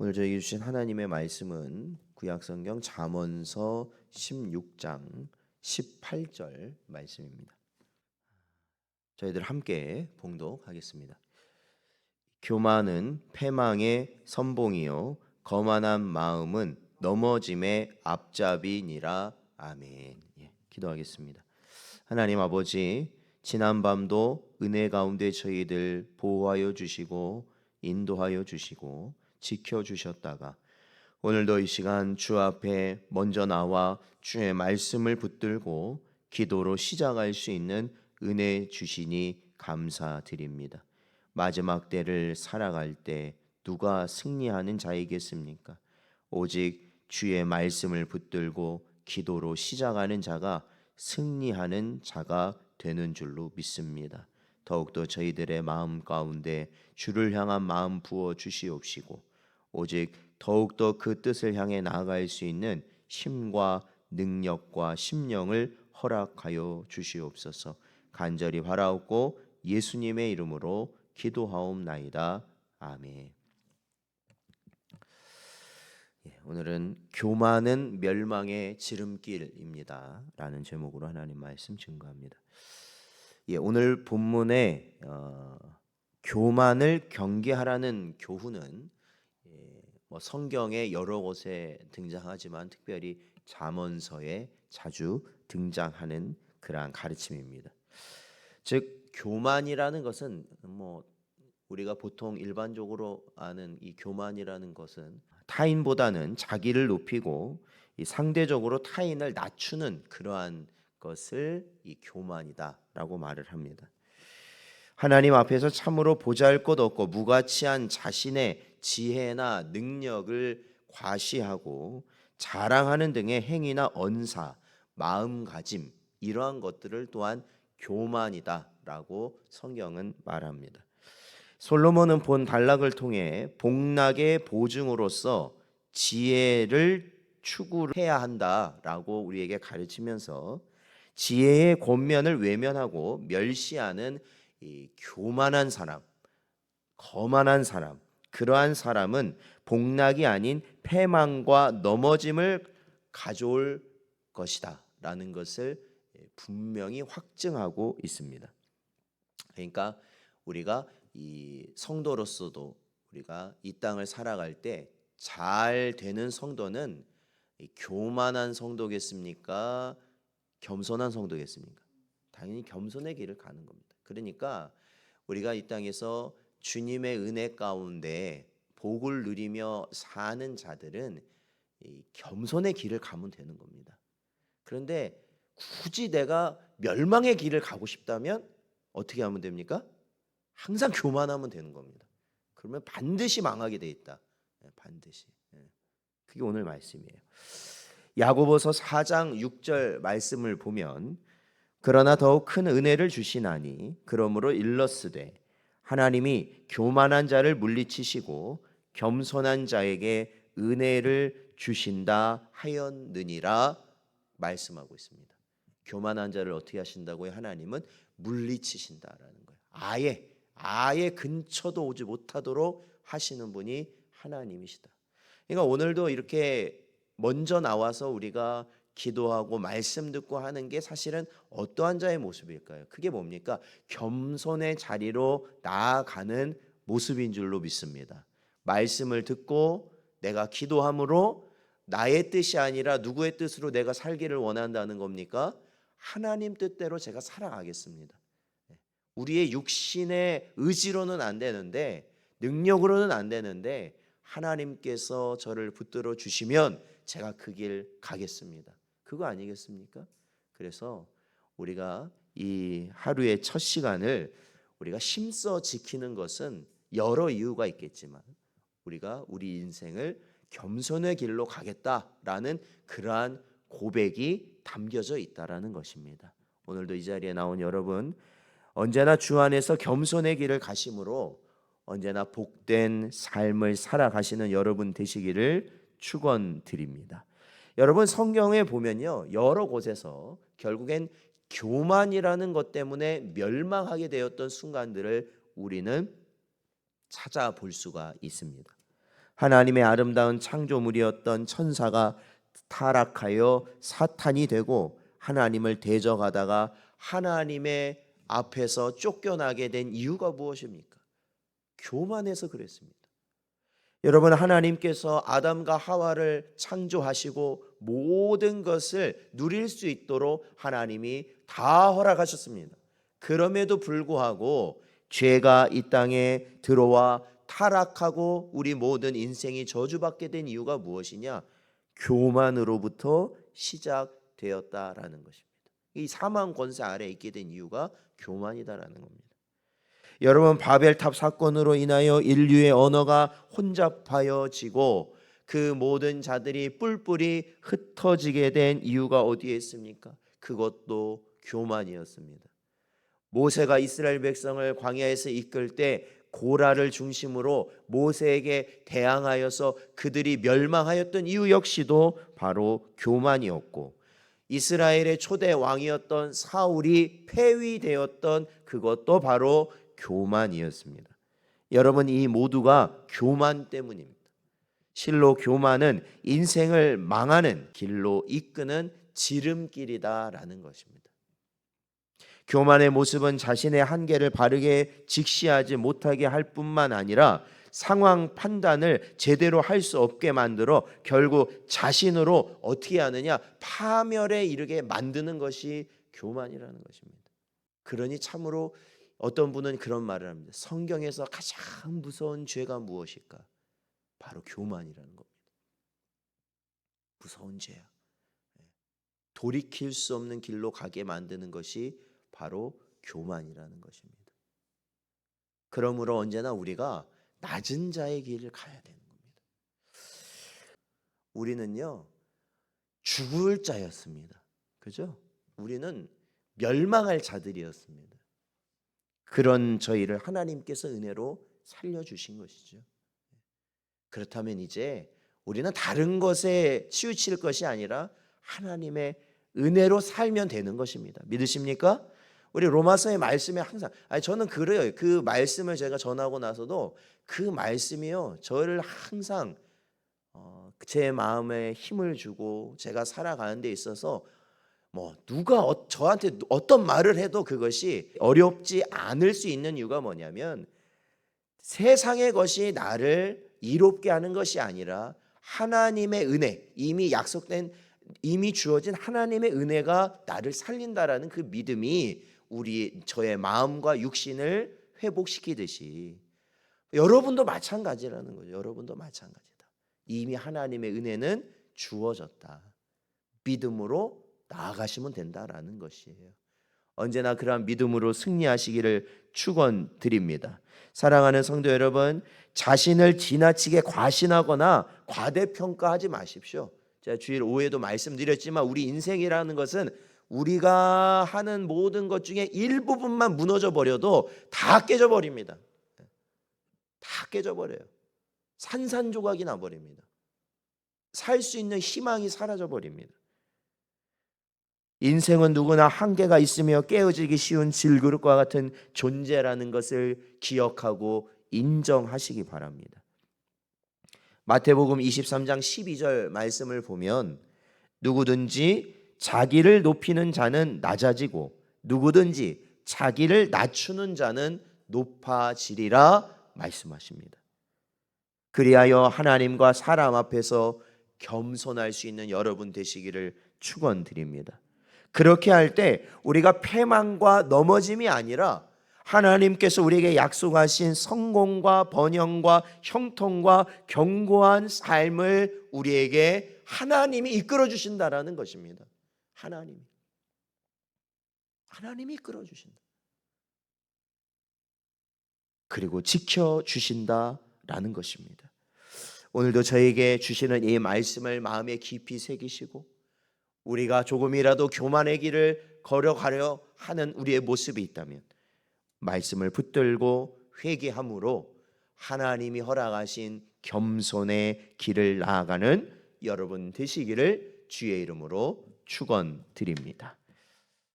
오늘 저에게 주신 하나님의 말씀은 구약성경 잠언서 16장 18절 말씀입니다. 저희들 함께 봉독하겠습니다. 교만은 패망의 선봉이요 거만한 마음은 넘어짐의 앞잡이니라. 아멘. 기도하겠습니다. 하나님 아버지, 지난밤도 은혜 가운데 저희들 보호하여 주시고 인도하여 주시고 지켜주셨다가 오늘도 이 시간 주 앞에 먼저 나와 주의 말씀을 붙들고 기도로 시작할 수 있는 은혜 주시니 감사드립니다. 마지막 때를 살아갈 때 누가 승리하는 자이겠습니까? 오직 주의 말씀을 붙들고 기도로 시작하는 자가 승리하는 자가 되는 줄로 믿습니다. 더욱더 저희들의 마음 가운데 주를 향한 마음 부어 주시옵시고 오직 더욱더 그 뜻을 향해 나아갈 수 있는 힘과 능력과 심령을 허락하여 주시옵소서. 간절히 바라옵고 예수님의 이름으로 기도하옵나이다. 아멘. 오늘은 교만은 멸망의 지름길입니다 라는 제목으로 하나님 말씀 증거합니다. 오늘 본문에 교만을 경계하라는 교훈은 성경에 여러 곳에 등장하지만 특별히 잠언서에 자주 등장하는 그러한 가르침입니다. 즉 교만이라는 것은 우리가 보통 일반적으로 아는 이 교만이라는 것은 타인보다는 자기를 높이고 상대적으로 타인을 낮추는 그러한 것을 이 교만이다라고 말을 합니다. 하나님 앞에서 참으로 보잘것없고 무가치한 자신의 지혜나 능력을 과시하고 자랑하는 등의 행위나 언사, 마음가짐 이러한 것들을 또한 교만이다라고 성경은 말합니다. 솔로몬은 본 단락을 통해 복락의 보증으로서 지혜를 추구해야 한다라고 우리에게 가르치면서 지혜의 권면을 외면하고 멸시하는 이 교만한 사람, 거만한 사람, 그러한 사람은 복락이 아닌 패망과 넘어짐을 가져올 것이다 라는 것을 분명히 확증하고 있습니다. 그러니까 우리가 이 성도로서도 우리가 이 땅을 살아갈 때 잘 되는 성도는 교만한 성도겠습니까? 겸손한 성도겠습니까? 당연히 겸손의 길을 가는 겁니다. 그러니까 우리가 이 땅에서 주님의 은혜 가운데 복을 누리며 사는 자들은 이 겸손의 길을 가면 되는 겁니다. 그런데 굳이 내가 멸망의 길을 가고 싶다면 어떻게 하면 됩니까? 항상 교만하면 되는 겁니다. 그러면 반드시 망하게 돼 있다. 반드시. 그게 오늘 말씀이에요. 야고보서 4장 6절 말씀을 보면 그러나 더욱 큰 은혜를 주시나니 그러므로 일러스되 하나님이 교만한 자를 물리치시고 겸손한 자에게 은혜를 주신다 하였느니라 말씀하고 있습니다. 교만한 자를 어떻게 하신다고요? 하나님은 물리치신다라는 거예요. 아예 근처도 오지 못하도록 하시는 분이 하나님이시다. 그러니까 오늘도 이렇게 먼저 나와서 우리가 기도하고 말씀 듣고 하는 게 사실은 어떠한 자의 모습일까요? 그게 뭡니까? 겸손의 자리로 나아가는 모습인 줄로 믿습니다. 말씀을 듣고 내가 기도함으로 나의 뜻이 아니라 누구의 뜻으로 내가 살기를 원한다는 겁니까? 하나님 뜻대로 제가 살아가겠습니다. 우리의 육신의 의지로는 안 되는데, 능력으로는 안 되는데 하나님께서 저를 붙들어 주시면 제가 그 길 가겠습니다. 그거 아니겠습니까? 그래서 우리가 이 하루의 첫 시간을 우리가 힘써 지키는 것은 여러 이유가 있겠지만 우리가 우리 인생을 겸손의 길로 가겠다라는 그러한 고백이 담겨져 있다라는 것입니다. 오늘도 이 자리에 나온 여러분 언제나 주 안에서 겸손의 길을 가심으로 언제나 복된 삶을 살아가시는 여러분 되시기를 축원드립니다. 여러분 성경에 보면요 여러 곳에서 결국엔 교만이라는 것 때문에 멸망하게 되었던 순간들을 우리는 찾아볼 수가 있습니다. 하나님의 아름다운 창조물이었던 천사가 타락하여 사탄이 되고 하나님을 대적하다가 하나님의 앞에서 쫓겨나게 된 이유가 무엇입니까? 교만해서 그랬습니다. 여러분, 하나님께서 아담과 하와를 창조하시고 모든 것을 누릴 수 있도록 하나님이 다 허락하셨습니다. 그럼에도 불구하고 죄가 이 땅에 들어와 타락하고 우리 모든 인생이 저주받게 된 이유가 무엇이냐? 교만으로부터 시작되었다라는 것입니다. 이 사망 권세 아래 있게 된 이유가 교만이다라는 겁니다. 여러분, 바벨탑 사건으로 인하여 인류의 언어가 혼잡하여지고 그 모든 자들이 뿔뿔이 흩어지게 된 이유가 어디에 있습니까? 그것도 교만이었습니다. 모세가 이스라엘 백성을 광야에서 이끌 때 고라를 중심으로 모세에게 대항하여서 그들이 멸망하였던 이유 역시도 바로 교만이었고, 이스라엘의 초대 왕이었던 사울이 폐위되었던 그것도 바로 교만이었습니다. 여러분, 이 모두가 교만 때문입니다. 실로 교만은 인생을 망하는 길로 이끄는 지름길이다라는 것입니다. 교만의 모습은 자신의 한계를 바르게 직시하지 못하게 할 뿐만 아니라 상황 판단을 제대로 할 수 없게 만들어 결국 자신으로 어떻게 하느냐, 파멸에 이르게 만드는 것이 교만이라는 것입니다. 그러니 참으로 어떤 분은 그런 말을 합니다. 성경에서 가장 무서운 죄가 무엇일까? 바로 교만이라는 겁니다. 무서운 죄야. 돌이킬 수 없는 길로 가게 만드는 것이 바로 교만이라는 것입니다. 그러므로 언제나 우리가 낮은 자의 길을 가야 되는 겁니다. 우리는요, 죽을 자였습니다. 그죠? 우리는 멸망할 자들이었습니다. 그런 저희를 하나님께서 은혜로 살려주신 것이죠. 그렇다면 이제 우리는 다른 것에 치우칠 것이 아니라 하나님의 은혜로 살면 되는 것입니다. 믿으십니까? 우리 로마서의 말씀에 항상, 저는 그래요. 그 말씀을 제가 전하고 나서도 그 말씀이요, 저를 항상 제 마음에 힘을 주고 제가 살아가는 데 있어서 누가 저한테 어떤 말을 해도 그것이 어렵지 않을 수 있는 이유가 뭐냐면, 세상의 것이 나를 이롭게 하는 것이 아니라 하나님의 은혜, 이미 주어진 하나님의 은혜가 나를 살린다라는 그 믿음이 저의 마음과 육신을 회복시키듯이 여러분도 마찬가지라는 거죠. 여러분도 마찬가지다. 이미 하나님의 은혜는 주어졌다. 믿음으로 나아가시면 된다라는 것이에요. 언제나 그러한 믿음으로 승리하시기를 축원드립니다. 사랑하는 성도 여러분, 자신을 지나치게 과신하거나 과대평가하지 마십시오. 제가 주일 5회도 말씀드렸지만 우리 인생이라는 것은 우리가 하는 모든 것 중에 일부분만 무너져 버려도 다 깨져버립니다. 다 깨져버려요. 산산조각이 나버립니다. 살 수 있는 희망이 사라져버립니다. 인생은 누구나 한계가 있으며 깨어지기 쉬운 질그릇과 같은 존재라는 것을 기억하고 인정하시기 바랍니다. 마태복음 23장 12절 말씀을 보면, 누구든지 자기를 높이는 자는 낮아지고 누구든지 자기를 낮추는 자는 높아지리라 말씀하십니다. 그리하여 하나님과 사람 앞에서 겸손할 수 있는 여러분 되시기를 축원드립니다. 그렇게 할 때 우리가 패망과 넘어짐이 아니라 하나님께서 우리에게 약속하신 성공과 번영과 형통과 견고한 삶을 우리에게 하나님이 이끌어 주신다라는 것입니다. 하나님이 이끌어 주신다. 그리고 지켜 주신다라는 것입니다. 오늘도 저에게 주시는 이 말씀을 마음에 깊이 새기시고, 우리가 조금이라도 교만의 길을 걸어가려 하는 우리의 모습이 있다면 말씀을 붙들고 회개함으로 하나님이 허락하신 겸손의 길을 나아가는 여러분 되시기를 주의 이름으로 축원드립니다.